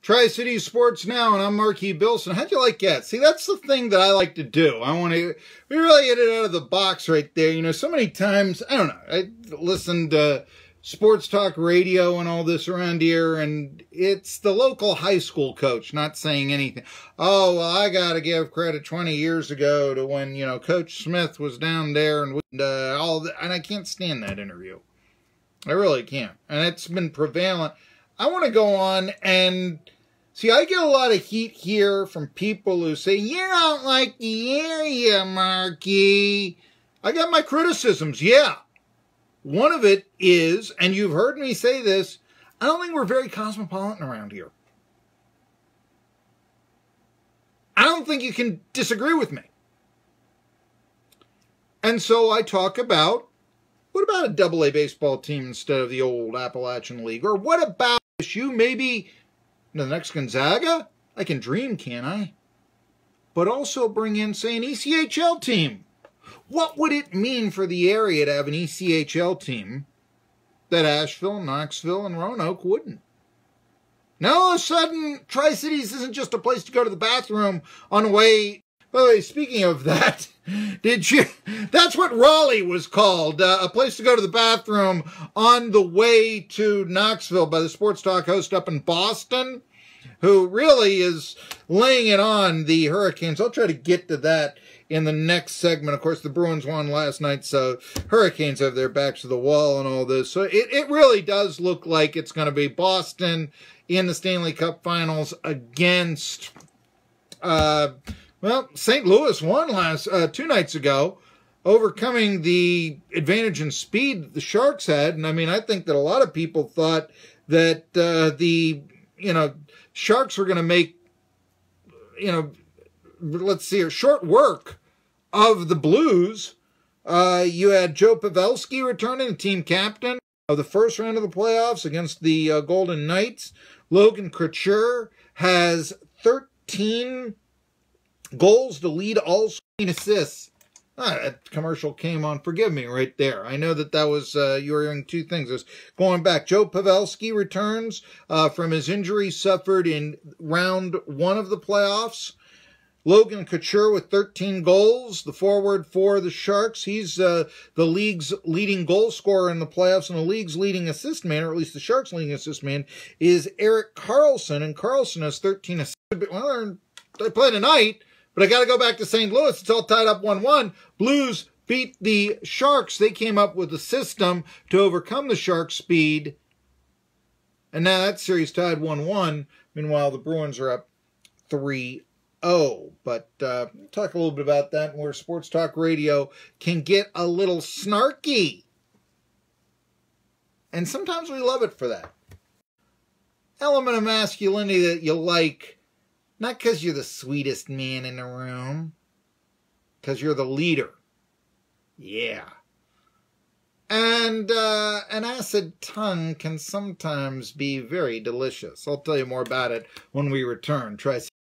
Tri-City Sports Now, and I'm Marky Billson. How'd you like that? See, that's the thing that I like to do. We really get it out of the box right there. You know, so many times, I don't know, I listen to sports talk radio and all this around here, and it's the local high school coach not saying anything. Oh, well, I got to give credit 20 years ago to when, you know, Coach Smith was down there and all that, and I can't stand that interview. I really can't. And it's been prevalent. I want to go on and see, I get a lot of heat here from people who say, you don't like the area, Marky. I got my criticisms, yeah. One of it is, and you've heard me say this, I don't think we're very cosmopolitan around here. I don't think you can disagree with me. And so I talk about, what about a double-A baseball team instead of the old Appalachian League? Or what about you maybe the next Gonzaga? I can dream, can't I? But also bring in, say, an ECHL team. What would it mean for the area to have an ECHL team that Asheville, Knoxville, and Roanoke wouldn't? Now all of a sudden, Tri-Cities isn't just a place to go to the bathroom on the way. By the way, speaking of that, that's what Raleigh was called, a place to go to the bathroom on the way to Knoxville by the sports talk host up in Boston, who really is laying it on the Hurricanes. I'll try to get to that in the next segment. Of course, the Bruins won last night, so Hurricanes have their backs to the wall and all this. So it really does look like it's going to be Boston in the Stanley Cup Finals against, well, St. Louis won 2 nights ago, overcoming the advantage in speed that the Sharks had. And I mean, I think that a lot of people thought that Sharks were going to make, let's see, a short work of the Blues. You had Joe Pavelski returning, team captain of the first round of the playoffs against the Golden Knights. Logan Couture has 13 goals to lead all 16 assists. That commercial came on. Forgive me right there. I know that was, you were hearing two things. I was going back. Joe Pavelski returns from his injury suffered in round 1 of the playoffs. Logan Couture with 13 goals, the forward for the Sharks. He's the league's leading goal scorer in the playoffs, and the league's leading assist man, or at least the Sharks' leading assist man, is Erik Karlsson, and Karlsson has 13 assists. Well, they play tonight, but I got to go back to St. Louis. It's all tied up 1-1. Blues beat the Sharks. They came up with a system to overcome the Sharks' speed, and now that series tied 1-1. Meanwhile, the Bruins are up 3-0. But talk a little bit about that and where sports talk radio can get a little snarky. And sometimes we love it for that. Element of masculinity that you like, not because you're the sweetest man in the room, because you're the leader. Yeah. And an acid tongue can sometimes be very delicious. I'll tell you more about it when we return. Try